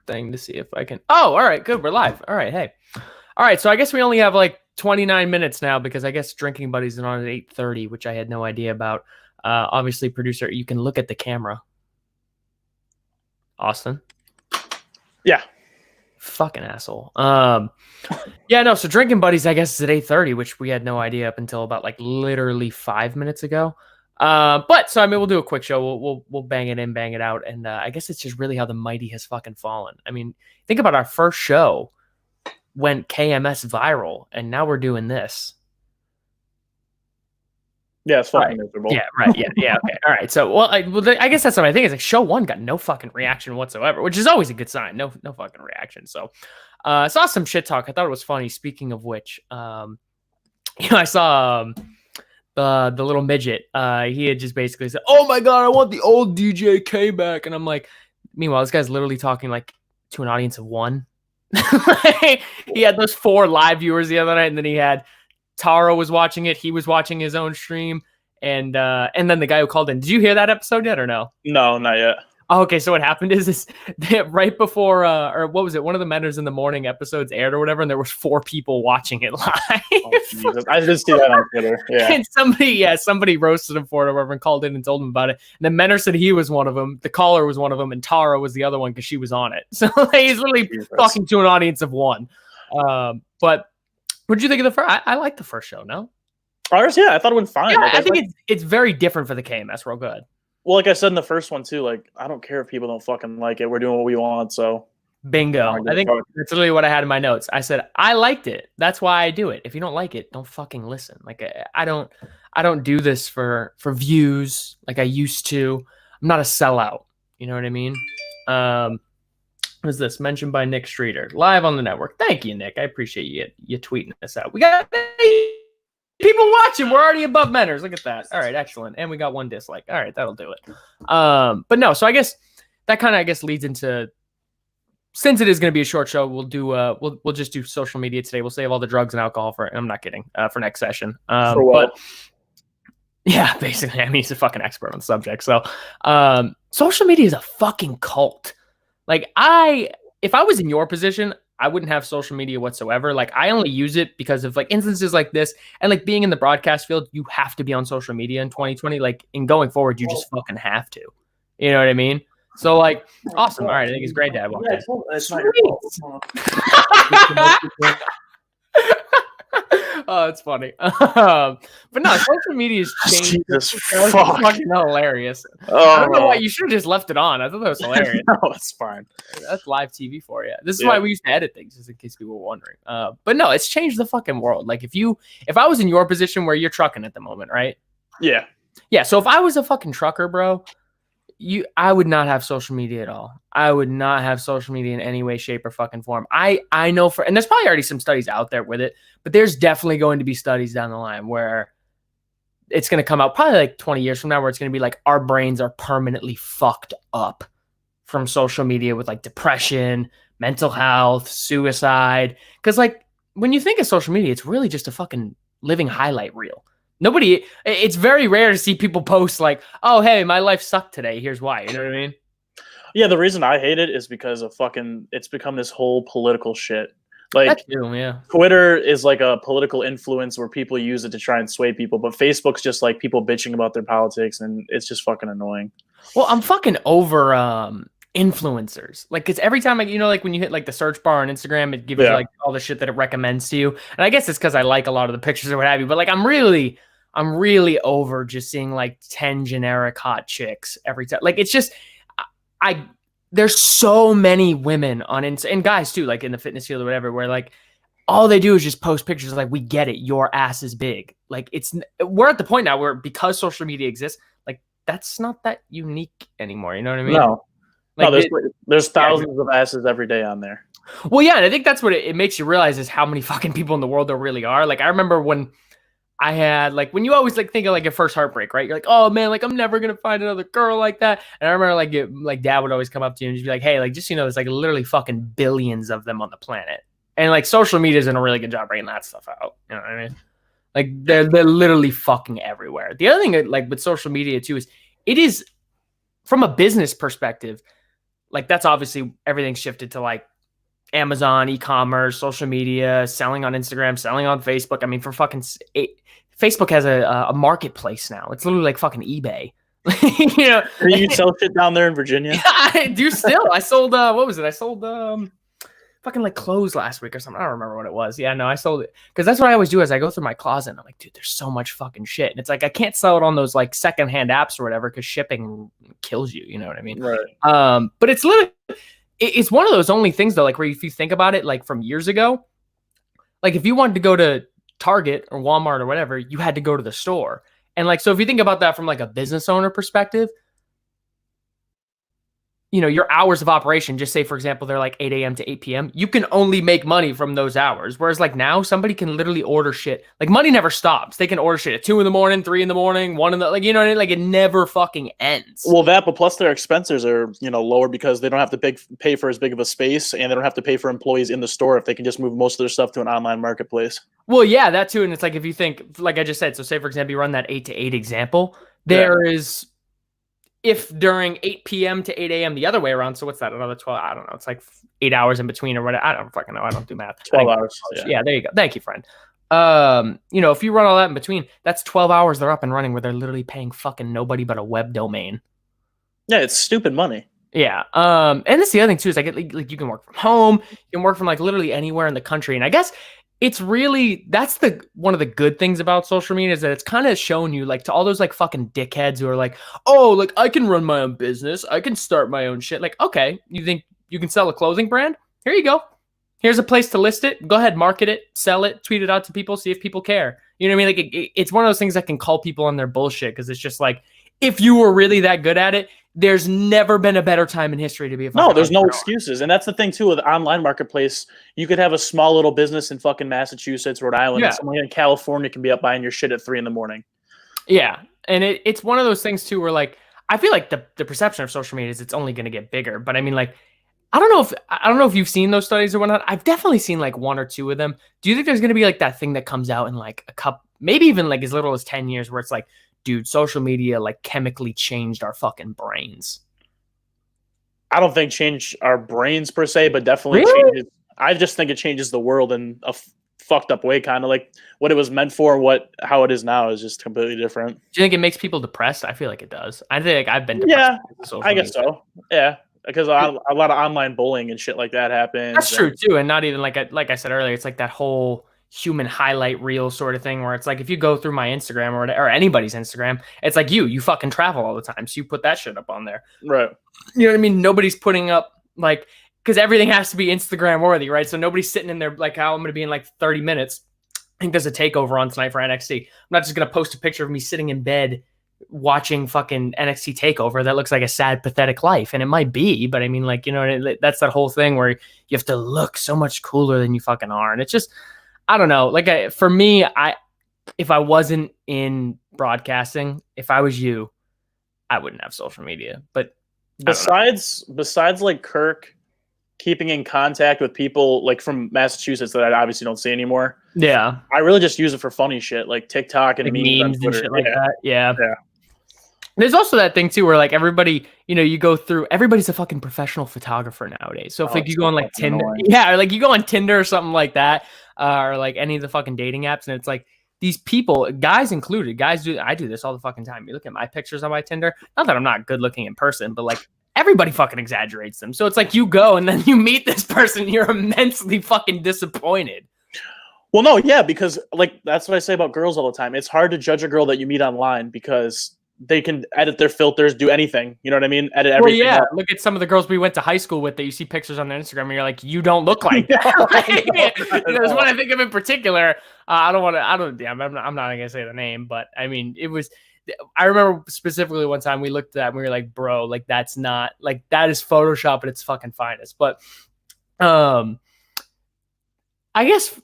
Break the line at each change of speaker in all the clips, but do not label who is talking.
thing to see if I can. Oh, all right, good. We're live. All right, hey. All right, so I guess we only have like 29 minutes now because I guess Drinking Buddies is on at 8:30, which I had no idea about. Obviously, producer, you can look at the camera. Austin?
Yeah.
Fucking asshole. Yeah, no, so Drinking Buddies, I guess, is at 8:30, which we had no idea up until about like literally 5 minutes ago. But so I mean, we'll do a quick show. We'll bang it in, bang it out, and I guess it's just really how the mighty has fucking fallen. I mean, think about our first show went KMS viral, and now we're doing this.
Yeah, it's fucking miserable.
Yeah, right. Yeah, okay. All right. So, well, I guess that's what I think is like show one got no fucking reaction whatsoever, which is always a good sign. No fucking reaction. So, saw some shit talk. I thought it was funny. Speaking of which, I saw the little midget. He had just basically said, "Oh my god, I want the old DJ K back," and I'm like, meanwhile, this guy's literally talking like to an audience of one. He had those 4 live viewers the other night, and then he had Taro was watching it. He was watching his own stream, and then the guy who called in. Did you hear that episode yet or no?
No, not yet.
Oh, okay, so what happened is right before, or what was it? One of the Manners in the Morning episodes aired or whatever, and there was 4 people watching it live.
Oh, I did see that on Twitter. Yeah, and
somebody roasted him for it or whatever and called in and told him about it. And then Menner said he was one of them. The caller was one of them, and Tara was the other one because she was on it. So he's really talking to an audience of one. But what did you think of the first? I like the first show. No,
ours, yeah, I thought it went fine.
Yeah, like, I think it's very different for the KMS. Real good.
Well, like I said in the first one too, like I don't care if people don't fucking like it. We're doing what we want, so
bingo. I think that's literally what I had in my notes. I said I liked it. That's why I do it. If you don't like it, don't fucking listen. Like I don't do this for views like I used to. I'm not a sellout. You know what I mean? What is this? Mentioned by Nick Streeter live on the network. Thank you, Nick. I appreciate you tweeting this out. We got people watching. We're already above Menners. Look at that. All right, excellent. And we got 1 dislike. All right, that'll do it. But no, so I guess that kind of leads into, since it is going to be a short show, we'll do we'll just do social media today. We'll save all the drugs and alcohol for. I'm not kidding. For next session. But yeah, basically, I mean, he's a fucking expert on the subject. So, social media is a fucking cult. Like if I was in your position, I wouldn't have social media whatsoever. Like I only use it because of like instances like this, and like being in the broadcast field, you have to be on social media in 2020. Like in going forward, you just fucking have to. You know what I mean? So like, awesome. All right, I think it's great to have one. Yeah, it's not your fault. Oh, it's funny. But no, social media's changed.
Jesus
fuck. Fucking hilarious. I don't know why you should have just left it on. I thought that was hilarious.
No, it's fine.
That's live TV for you. This is why we used to edit things, just in case people were wondering. But no, it's changed the fucking world. Like if I was in your position where you're trucking at the moment, right?
Yeah.
Yeah. So if I was a fucking trucker, bro, I would not have social media at all. I would not have social media in any way, shape, or fucking form. I know and there's probably already some studies out there with it, but there's definitely going to be studies down the line where it's going to come out probably like 20 years from now where it's going to be like our brains are permanently fucked up from social media with like depression, mental health, suicide. Because like when you think of social media, it's really just a fucking living highlight reel. It's very rare to see people post like, oh, hey, my life sucked today. Here's why. You know what I mean?
Yeah, the reason I hate it is because of it's become this whole political shit. Like, Twitter is like a political influence where people use it to try and sway people, but Facebook's just like people bitching about their politics, and it's just fucking annoying.
Well, I'm fucking over influencers. Like, because every time, like when you hit like the search bar on Instagram, it gives you like all the shit that it recommends to you. And I guess it's because I like a lot of the pictures or what have you, but like I'm really over just seeing like 10 generic hot chicks every time. Like, it's just, there's so many women on and guys too, like in the fitness field or whatever, where like all they do is just post pictures like, we get it, your ass is big. Like we're at the point now where because social media exists, like that's not that unique anymore. You know what I mean?
No, like, there's thousands of asses every day on there.
Well, yeah, and I think that's what it makes you realize is how many fucking people in the world there really are. Like I remember when I had like when you always like think of like your first heartbreak, right? You're like, oh man, like I'm never gonna find another girl like that. And I remember like dad would always come up to you and just be like, hey, like just there's like literally fucking billions of them on the planet, and like social media is doing a really good job bringing that stuff out. You know what I mean? Like they're literally fucking everywhere. The other thing like with social media too is it is from a business perspective. like that's obviously everything's shifted to like Amazon, e-commerce, social media, selling on Instagram, selling on Facebook. I mean, for fucking Facebook has a marketplace now. It's literally like fucking eBay. You know,
you sell shit down there in Virginia.
I do still. I sold what was it? I sold fucking like clothes last week or something. I don't remember what it was. Yeah, no, I sold it because that's what I always do. Is I go through my closet and I'm like, dude, there's so much fucking shit, and it's like I can't sell it on those like secondhand apps or whatever because shipping kills you. You know what I mean?
Right.
But it's literally. It's one of those only things though, like where if you think about it, like from years ago, like if you wanted to go to Target or Walmart or whatever, you had to go to the store. And like, so if you think about that from like a business owner perspective, you know, your hours of operation, just say, for example, they're like 8 a.m. to 8 p.m. You can only make money from those hours. Whereas like now somebody can literally order shit. Like money never stops. They can order shit at 2 in the morning, 3 in the morning, 1 in the, like, you know what I mean? Like it never fucking ends.
Well, that, but plus their expenses are, you know, lower because they don't have to pay for as big of a space and they don't have to pay for employees in the store if they can just move most of their stuff to an online marketplace.
Well, yeah, that too. And it's like, if you think, like I just said, so say, for example, you run that 8 to 8 example, there is, if during 8 p.m. to 8 a.m. the other way around, so what's that? Another 12, I don't know. It's like 8 hours in between or whatever. I don't fucking know. I don't do math.
12 hours.
Yeah, there you go. Thank you, friend. You know, if you run all that in between, that's 12 hours they're up and running where they're literally paying fucking nobody but a web domain.
Yeah, it's stupid money.
Yeah. And that's the other thing too, is like you can work from home, you can work from like literally anywhere in the country. And I guess it's really, that's one of the good things about social media is that it's kind of shown you, like, to all those like fucking dickheads who are like, oh, like I can run my own business, I can start my own shit. Like, okay, you think you can sell a clothing brand? Here you go. Here's a place to list it. Go ahead, market it, sell it, tweet it out to people, see if people care. You know what I mean? Like it's one of those things that can call people on their bullshit, because it's just like, if you were really that good at it, there's never been a better time in history to be a
no, there's no excuses. And that's the thing too with online marketplace. You could have a small little business in fucking Massachusetts, Rhode Island, and someone in California can be up buying your shit at 3 a.m.
Yeah. And it's one of those things too where like I feel like the perception of social media is it's only going to get bigger. But I mean, like, I don't know if you've seen those studies or whatnot. I've definitely seen like 1 or 2 of them. Do you think there's going to be like that thing that comes out in like a couple, maybe even like as little as 10 years, where it's like, dude, social media like chemically changed our fucking brains?
I don't think change our brains per se, but definitely changes. I just think it changes the world in a fucked up way, kind of like what it was meant for. How it is now is just completely different.
Do you think it makes people depressed? I feel like it does. I think I've been depressed.
Yeah, I guess so. Yeah, because a lot of online bullying and shit like that happens.
That's true too, and not even like I said earlier, it's like that whole human highlight reel sort of thing where it's like if you go through my Instagram or anybody's Instagram, it's like you fucking travel all the time, so you put that shit up on there,
right?
You know what I mean? Nobody's putting up like, because everything has to be Instagram worthy, right? So nobody's sitting in there like, how I'm going to be in like 30 minutes. I think there's a takeover on tonight for NXT. I'm not just going to post a picture of me sitting in bed watching fucking NXT takeover that looks like a sad, pathetic life. And it might be, but I mean, like, you know, that's that whole thing where you have to look so much cooler than you fucking are. And it's just, I don't know. Like for me, if I wasn't in broadcasting, if I was you, I wouldn't have social media. But
besides like Kirk keeping in contact with people like from Massachusetts that I obviously don't see anymore.
Yeah,
I really just use it for funny shit like TikTok and
like memes and shit like that. Yeah. There's also that thing too where like everybody, you know, you go through, everybody's a fucking professional photographer nowadays. So if like you go on like Tinder, or like you go on Tinder or something like that, or like any of the fucking dating apps, and it's like these people, guys included, I do this all the fucking time. You look at my pictures on my Tinder, not that I'm not good looking in person, but like everybody fucking exaggerates them. So it's like you go and then you meet this person, you're immensely fucking disappointed.
Well, no, yeah, because like that's what I say about girls all the time. It's hard to judge a girl that you meet online because they can edit their filters, do anything. You know what I mean? Edit everything.
Well, yeah. Look at some of the girls we went to high school with that you see pictures on their Instagram and you're like, you don't look like that. There's one I think of in particular. I'm not going to say the name, but I mean, I remember specifically one time we looked at that and we were like, bro, like that's not, like that is Photoshop at its fucking finest. But I guess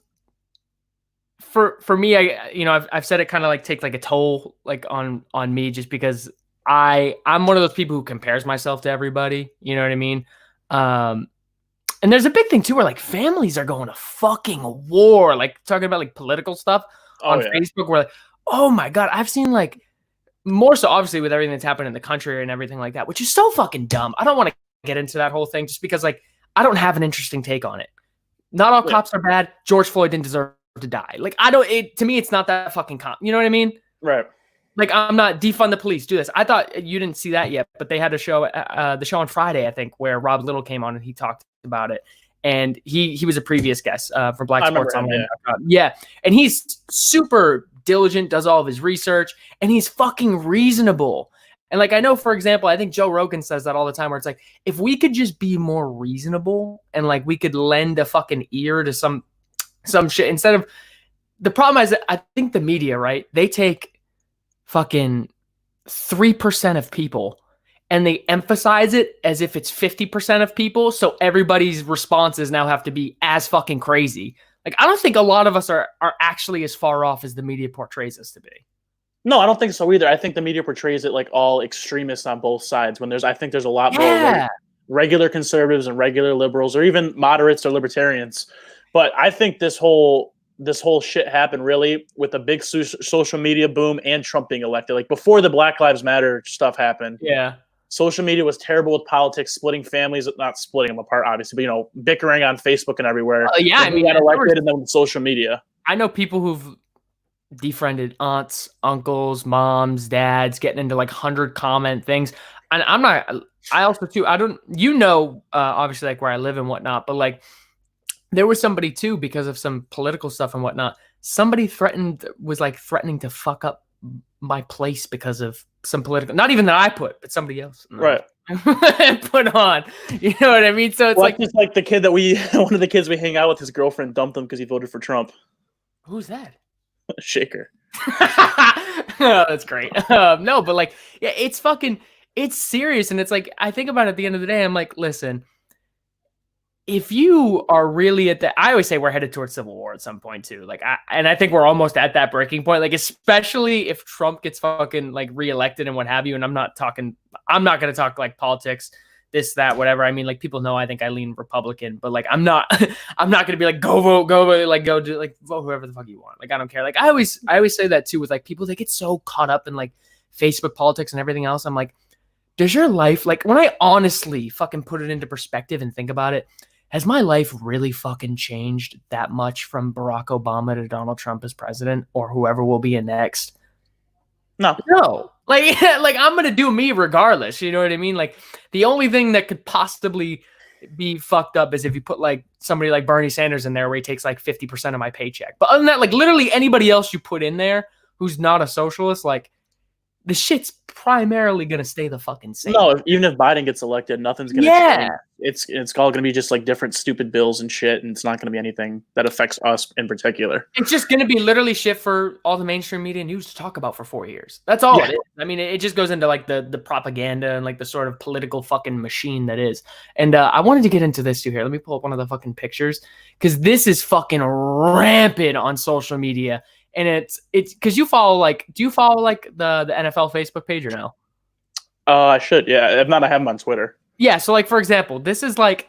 for me, I've said it kind of like take like a toll like on me just because I'm one of those people who compares myself to everybody. You know what I mean? And there's a big thing too where like families are going to fucking war, like talking about like political stuff on Facebook where like, oh my God, I've seen like more so obviously with everything that's happened in the country and everything like that, which is so fucking dumb. I don't want to get into that whole thing just because like I don't have an interesting take on it. Not all cops are bad. George Floyd didn't deserve to die. Like to me, it's not that fucking you know what I mean?
Right.
Like I'm not defund the police, do this. I thought you didn't see that yet, but they had a show, the show on Friday, I think, where Rob Little came on and he talked about it. And he was a previous guest for Black Sports Online. Yeah. And he's super diligent, does all of his research, and he's fucking reasonable. And like, I know, for example, I think Joe Rogan says that all the time where it's like, if we could just be more reasonable and like we could lend a fucking ear to some shit instead of the problem is that I think the media, right? They take fucking 3% of people and they emphasize it as if it's 50% of people. So everybody's responses now have to be as fucking crazy. Like, I don't think a lot of us are actually as far off as the media portrays us to be.
No, I don't think so either. I think the media portrays it like all extremists on both sides when I think there's a lot more like regular conservatives and regular liberals or even moderates or libertarians. But I think this whole shit happened really with a big social media boom and Trump being elected. Like before the Black Lives Matter stuff happened.
Yeah.
Social media was terrible with politics, splitting families, not splitting them apart, obviously, but, bickering on Facebook and everywhere.
Yeah, I mean,
got elected and then social media.
I know people who've defriended aunts, uncles, moms, dads, getting into like 100 comment things. And I also too, I don't, obviously like where I live and whatnot, but like there was somebody too, because of some political stuff and whatnot, somebody was threatening to fuck up my place because of some political, not even that I put, but somebody else.
Right.
Put on, you know what I mean? So it's
just like the kid that one of the kids we hang out with, his girlfriend dumped him because he voted for Trump.
Who's that?
Shaker.
Oh, that's great. No, but like, yeah, it's serious. And it's like, I think about it at the end of the day, I'm like, listen, if you are really I always say we're headed towards civil war at some point too. Like, I think we're almost at that breaking point. Like, especially if Trump gets fucking like reelected and what have you. And I'm not going to talk like politics, this, that, whatever. I mean, like people know I think I lean Republican, but like I'm not going to be like go vote, like go do like vote whoever the fuck you want. Like I don't care. Like I always say that too with like people that get so caught up in like Facebook politics and everything else. I'm like, does your life, like when I honestly fucking put it into perspective and think about it, has my life really fucking changed that much from Barack Obama to Donald Trump as president or whoever will be next? No. Like I'm going to do me regardless. You know what I mean? Like the only thing that could possibly be fucked up is if you put like somebody like Bernie Sanders in there where he takes like 50% of my paycheck. But other than that, like literally anybody else you put in there who's not a socialist, like the shit's primarily going to stay the fucking same.
No, even if Biden gets elected, nothing's going to change. It's all going to be just like different stupid bills and shit, and it's not going to be anything that affects us in particular.
It's just going to be literally shit for all the mainstream media news to talk about for 4 years. That's all it is. I mean, it just goes into like the propaganda and like the sort of political fucking machine that is. And I wanted to get into this too here. Let me pull up one of the fucking pictures because this is fucking rampant on social media. And it's because do you follow like the NFL Facebook page or no?
I should, yeah. If not, I have them on Twitter.
Yeah, so like for example, this is like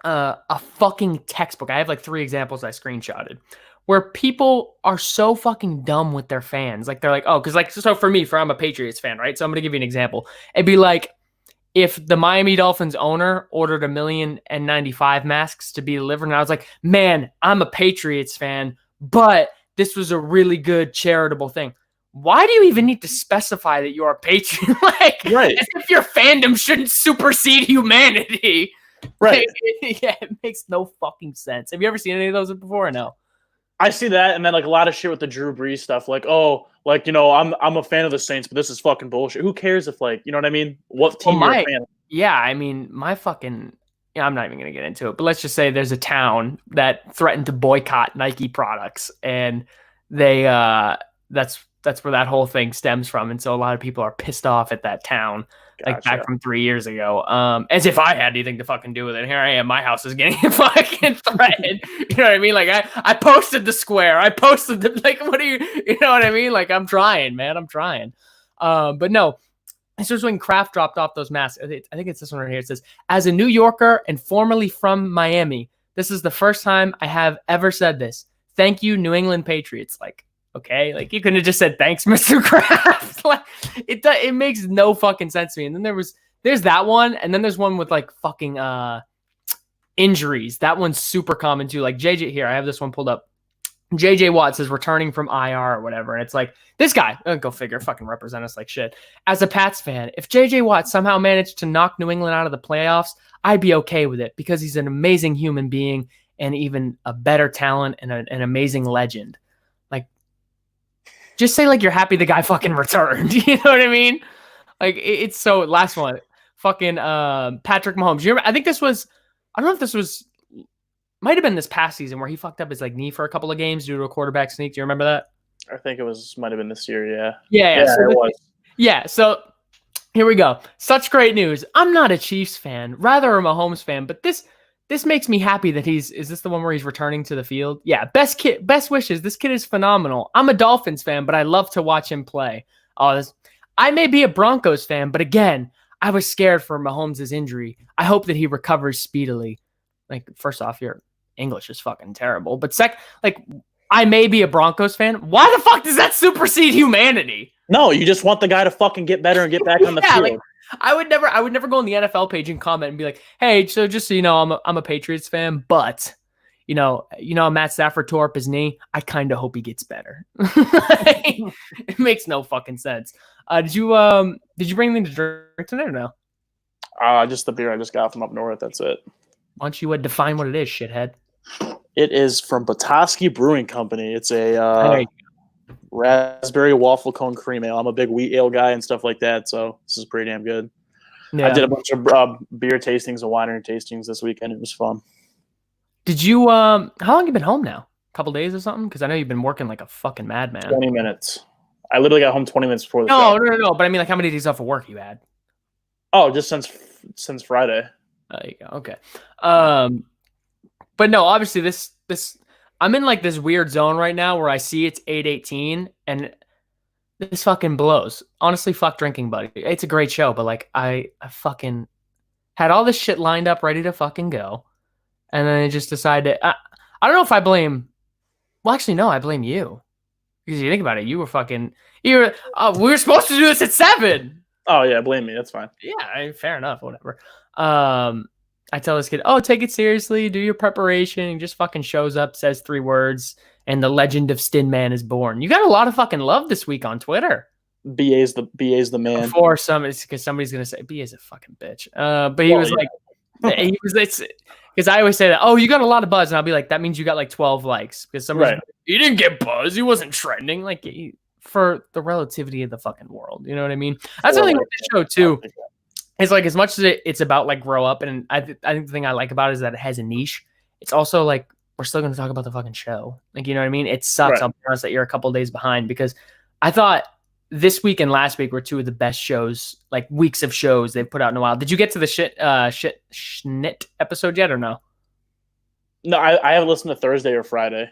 a fucking textbook. I have like 3 examples I screenshotted where people are so fucking dumb with their fans. Like they're like, oh, because like so for me, I'm a Patriots fan, right? So I'm gonna give you an example. It'd be like if the Miami Dolphins owner ordered 1,095,000 masks to be delivered, and I was like, man, I'm a Patriots fan, but this was a really good charitable thing. Why do you even need to specify that you're a patriot? Like,
right.
As if your fandom shouldn't supersede humanity.
Right.
Yeah, it makes no fucking sense. Have you ever seen any of those before or no?
I see that, and then like a lot of shit with the Drew Brees stuff. Like, oh, like, I'm a fan of the Saints, but this is fucking bullshit. Who cares if like, you know what I mean? What team you're a fan of?
Yeah, I mean, I'm not even going to get into it, but let's just say there's a town that threatened to boycott Nike products, and they that's where that whole thing stems from. And so a lot of people are pissed off at that town, like back from 3 years ago. As if I had anything to fucking do with it. Here I am, my house is getting fucking threatened. You know what I mean? Like I posted the square. I posted the like. What are you know what I mean? Like I'm trying, man. I'm trying. But no. This was when Kraft dropped off those masks. I think it's this one right here. It says, as a New Yorker and formerly from Miami, this is the first time I have ever said this. Thank you, New England Patriots. Like, okay, like you couldn't have just said thanks, Mr. Kraft. Like, it makes no fucking sense to me. And then there was there's that one, and then there's one with like fucking injuries. That one's super common too. Like JJ here, I have this one pulled up. JJ Watt is returning from IR or whatever, and it's like this guy. Go figure, fucking represent us like shit. As a Pats fan, if JJ Watt somehow managed to knock New England out of the playoffs, I'd be okay with it because he's an amazing human being and even a better talent and an amazing legend. Like, just say like you're happy the guy fucking returned. You know what I mean? Like it's so. Last one, fucking Patrick Mahomes. You remember? I think this was. I don't know if this was. Might have been this past season where he fucked up his like knee for a couple of games due to a quarterback sneak. Do you remember that?
I think it might have been this year. Yeah.
Yeah.
So it was.
Yeah. So here we go. Such great news. I'm not a Chiefs fan, rather a Mahomes fan, but this makes me happy that is this the one where he's returning to the field? Yeah. Best wishes. This kid is phenomenal. I'm a Dolphins fan, but I love to watch him play. I may be a Broncos fan, but again, I was scared for Mahomes' injury. I hope that he recovers speedily. Like, first off, your English is fucking terrible. But I may be a Broncos fan. Why the fuck does that supersede humanity?
No, you just want the guy to fucking get better and get back on the field.
Like, I would never go on the NFL page and comment and be like, hey, so just so you know, I'm a Patriots fan, but you know, Matt Stafford tore up his knee. I kind of hope he gets better. It makes no fucking sense. Did you bring anything to drink tonight or no?
Just the beer I just got from up north. That's it.
Why don't you define what it is, shithead?
It is from Petoskey Brewing Company. It's a raspberry waffle cone cream ale. I'm a big wheat ale guy and stuff like that, so this is pretty damn good. Yeah. I did a bunch of beer tastings and winery tastings this weekend. It was fun.
Did you how long have you been home now? A couple days or something? Because I know you've been working like a fucking madman.
20 minutes. I literally got home 20 minutes before the show.
No. But I mean, like, how many days off of work you had?
Oh, just since Friday.
There you go. Okay. But no, obviously this I'm in like this weird zone right now where I see it's 8:18 and this fucking blows. Honestly, fuck Drinking Buddy. It's a great show, but like I fucking had all this shit lined up ready to fucking go. And then I just decided I don't know if I blame. Well, actually, no, I blame you. Because you think about it, we were supposed to do this at 7.
Oh yeah, blame me. That's fine.
Yeah, fair enough. Whatever. I tell this kid, take it seriously, do your preparation. He just fucking shows up, says 3 words, and the legend of Stinman is born. You got a lot of fucking love this week on Twitter.
BA's the man.
For some, it's because somebody's gonna say BA's a fucking bitch. But he was it's because I always say that. Oh, you got a lot of buzz, and I'll be like, that means you got like 12 likes because somebody's like, he didn't get buzz, he wasn't trending. Like for the relativity of the fucking world, you know what I mean? That's the thing with the show too. It's like as much as it's about like grow up, and I think the thing I like about it is that it has a niche. It's also like we're still going to talk about the fucking show. Like, you know what I mean? It sucks. Right. I'll be honest that you're a couple days behind because I thought this week and last week were 2 of the best shows, like weeks of shows they've put out in a while. Did you get to the Schnit episode yet or no?
No, I haven't listened to Thursday or Friday.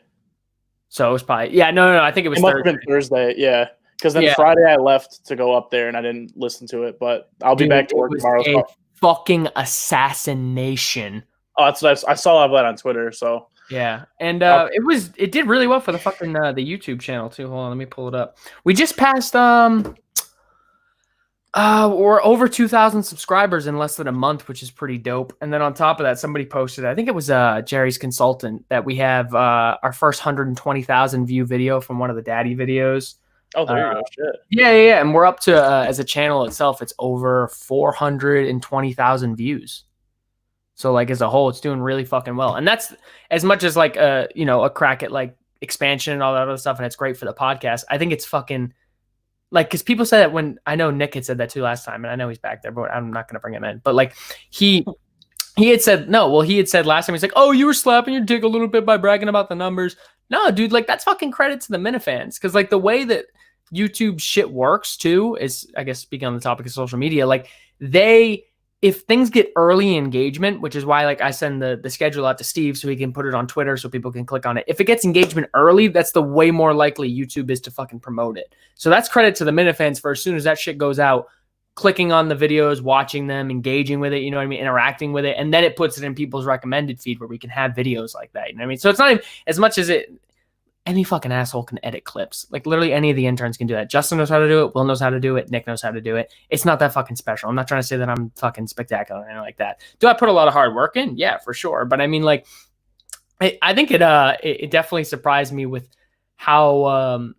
So it was probably no. I think it was
Thursday. Must have been Thursday, yeah. Because then Friday I left to go up there and I didn't listen to it, but I'll be back to work tomorrow.
A fucking assassination.
Oh, that's what I saw all that on Twitter. So
yeah, and it did really well for the fucking the YouTube channel too. Hold on, let me pull it up. We just passed we're over 2,000 subscribers in less than a month, which is pretty dope. And then on top of that, somebody posted, I think it was Jerry's Consultant, that we have our first 120,000 view video from one of the daddy videos.
Oh, there you go. Shit.
Yeah. And we're up to, as a channel itself, it's over 420,000 views. So like as a whole, it's doing really fucking well. And that's as much as like, a crack at like expansion and all that other stuff. And it's great for the podcast. I think it's fucking like, cause people said that when I know Nick had said that too last time, and I know he's back there, but I'm not going to bring him in, but like he had said, he had said last time, he's like, oh, you were slapping your dick a little bit by bragging about the numbers. No, dude, like that's fucking credit to the Minifans. Cause like the way that YouTube shit works too is, I guess, speaking on the topic of social media, like if things get early engagement, which is why like I send the schedule out to Steve so he can put it on Twitter so people can click on it. If it gets engagement early, that's the way more likely YouTube is to fucking promote it. So that's credit to the Minifans for as soon as that shit goes out, clicking on the videos, watching them, engaging with it, you know what I mean, interacting with it, and then it puts it in people's recommended feed where we can have videos like that, you know what I mean? So it's not even as much as any fucking asshole can edit clips. Like literally any of the interns can do that. Justin knows how to do it. Will knows how to do it. Nick knows how to do it. It's not that fucking special. I'm not trying to say that I'm fucking spectacular or anything like that. Do I put a lot of hard work in? Yeah, for sure. But I mean, like, I think it definitely surprised me with how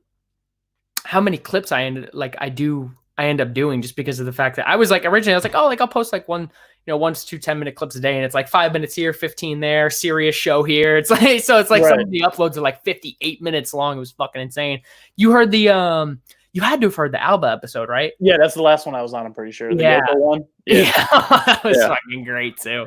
many clips I end up doing, just because of the fact that I was like, originally I was like, oh, like I'll post like 1 to 2 10-minute clips a day, and it's like 5 minutes here, 15 there, serious show here. It's like, so it's like some of the uploads are like 58 minutes long. It was fucking insane. You heard the you had to have heard the Alba episode, right?
Yeah, that's the last one I was on, I'm pretty sure. The
yeah.
one.
Yeah. That was fucking great too.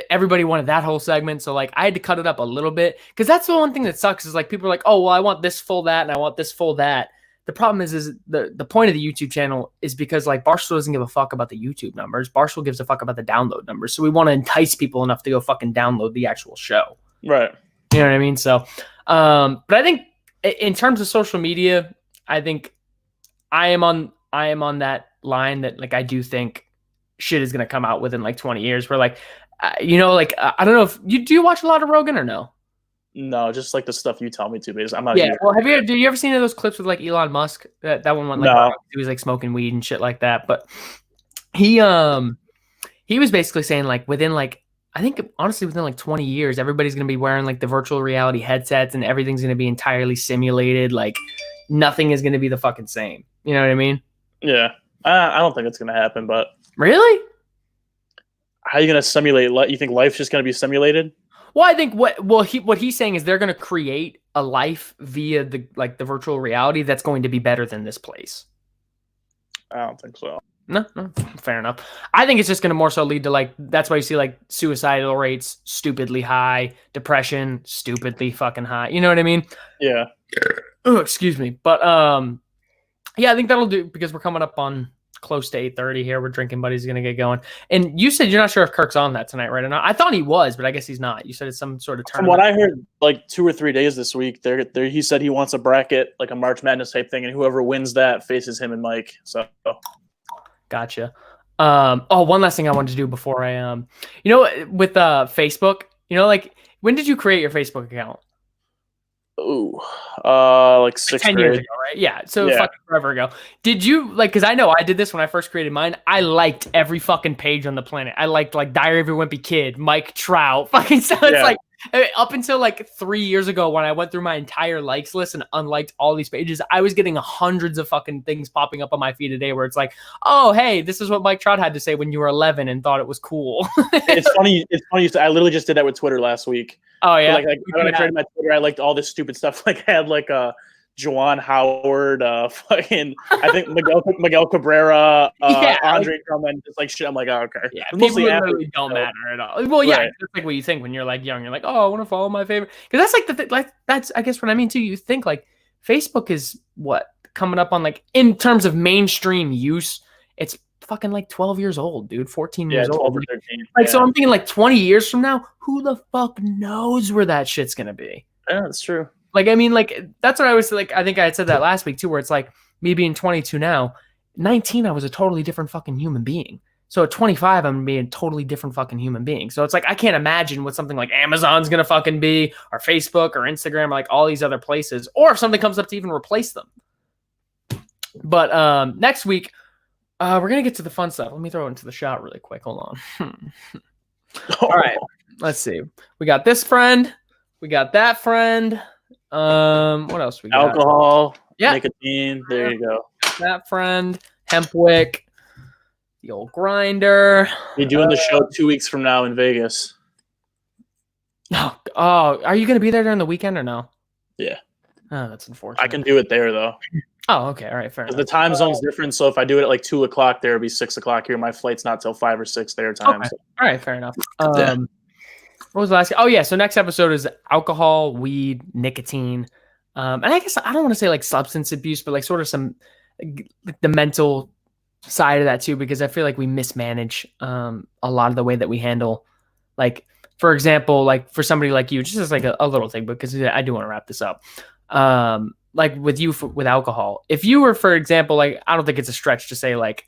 Everybody wanted that whole segment, so like I had to cut it up a little bit, because that's the one thing that sucks is like people are like, oh well, I want this full that and I want this full that. The problem is the point of the YouTube channel is because like Barstool doesn't give a fuck about the YouTube numbers. Barstool gives a fuck about the download numbers. So we want to entice people enough to go fucking download the actual show.
Right.
You know what I mean? So, but I think in terms of social media, I think I am on that line that like I do think shit is going to come out within like 20 years where like, I don't know if do you watch a lot of Rogan or no?
No, just like the stuff you tell me to, because I'm not.
Yeah. Well, do you ever seen those clips with like Elon Musk? That one went like he was like smoking weed and shit like that. But he was basically saying like within like, I think honestly within like 20 years, everybody's gonna be wearing like the virtual reality headsets and everything's gonna be entirely simulated. Like nothing is gonna be the fucking same. You know what I mean?
Yeah. I don't think it's gonna happen, but
really?
How are you gonna simulate? You think life's just gonna be simulated?
Well, I think what he's saying is they're going to create a life via the virtual reality that's going to be better than this place.
I don't think so.
No, fair enough. I think it's just going to more so lead to like, that's why you see like suicidal rates stupidly high, depression stupidly fucking high. You know what I mean?
Yeah.
Oh, excuse me. But yeah, I think that'll do, because we're coming up on close to 8:30 here. We're drinking buddy's gonna get going. And you said you're not sure if Kirk's on that tonight, right or not? I thought he was, but I guess he's not. You said it's some sort of tournament.
From what I heard, like 2 or 3 days this week, he said he wants a bracket, like a March Madness type thing, and whoever wins that faces him and Mike. So
gotcha. One last thing I wanted to do before I with Facebook, like when did you create your Facebook account?
Ooh, like 10
years ago, right? Yeah, so fucking forever ago. Did you because I know I did this when I first created mine. I liked every fucking page on the planet. I liked like Diary of a Wimpy Kid, Mike Trout, fucking stuff. It's like up until like 3 years ago when I went through my entire likes list and unliked all these pages, I was getting hundreds of fucking things popping up on my feed a day where it's like, oh hey, this is what Mike Trout had to say when you were 11 and thought it was cool.
It's funny. I literally just did that with Twitter last week.
Oh yeah,
so like when I created my Twitter, I liked all this stupid stuff. Like I had like Juwan Howard, fucking I think Miguel Cabrera, Andre Drummond, just like shit. I'm like, oh, okay.
Yeah, people literally don't matter at all. Well, yeah, that's like what you think when you're like young. You're like, oh, I want to follow my favorite, because that's like that's I guess what I mean too. You think like Facebook is what coming up on like in terms of mainstream use, it's fucking like 12 years old, dude. 14 years old. 13, so I'm thinking like 20 years from now, who the fuck knows where that shit's gonna be?
Yeah, that's true.
Like, I mean, like that's what I was like. I think I had said that last week too, where it's like me being 22 now, 19, I was a totally different fucking human being. So at 25, I'm gonna be a totally different fucking human being. So it's like I can't imagine what something like Amazon's gonna fucking be, or Facebook, or Instagram, or like all these other places, or if something comes up to even replace them. But next week, we're going to get to the fun stuff. Let me throw it into the shot really quick. Hold on. All right. Let's see. We got this friend. We got that friend. What else we got?
Alcohol. Yeah. Nicotine. There you go.
That friend. Hempwick. The old grinder.
You're doing the show 2 weeks from now in Vegas.
Oh, are you going to be there during the weekend or no?
Yeah.
Oh, that's unfortunate.
I can do it there, though.
Oh, okay. All right. Fair enough.
The time zone's different. So if I do it at like 2 o'clock, there, it'll be 6 o'clock here. My flight's not till 5 or 6 their time.
Okay. So. All right. Fair enough. What was the last? Oh, yeah. So next episode is alcohol, weed, nicotine. And I guess I don't want to say like substance abuse, but like sort of some the mental side of that too, because I feel like we mismanage a lot of the way that we handle, like, for example, like for somebody like you, just as like a little thing, because I do want to wrap this up. Like with you with alcohol, if you were, for example, like, I don't think it's a stretch to say like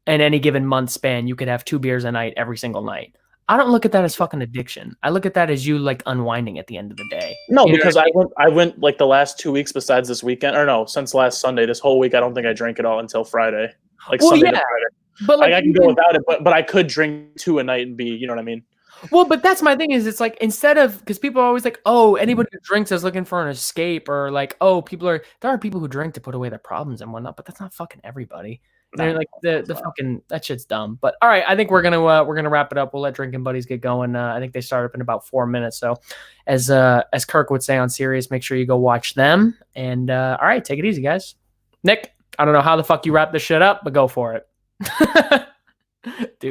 in any given month span, you could have 2 beers a night every single night. I don't look at that as fucking addiction. I look at that as you like unwinding at the end of the day.
No, because I went like the last 2 weeks besides this weekend, or no, since last Sunday. This whole week, I don't think I drank it all until Friday. Like Sunday to Friday. But like I can go without it, but I could drink 2 a night and be, you know what I mean?
Well, but that's my thing is it's like instead of because people are always like, oh, anybody who drinks is looking for an escape, or like, oh, there are people who drink to put away their problems and whatnot, but that's not fucking everybody. They're like the fucking that shit's dumb. But all right, I think we're gonna wrap it up. We'll let drinking buddies get going. I think they start up in about 4 minutes. So as Kirk would say on Sirius, make sure you go watch them. And all right, take it easy, guys. Nick, I don't know how the fuck you wrap this shit up, but go for it. Dude.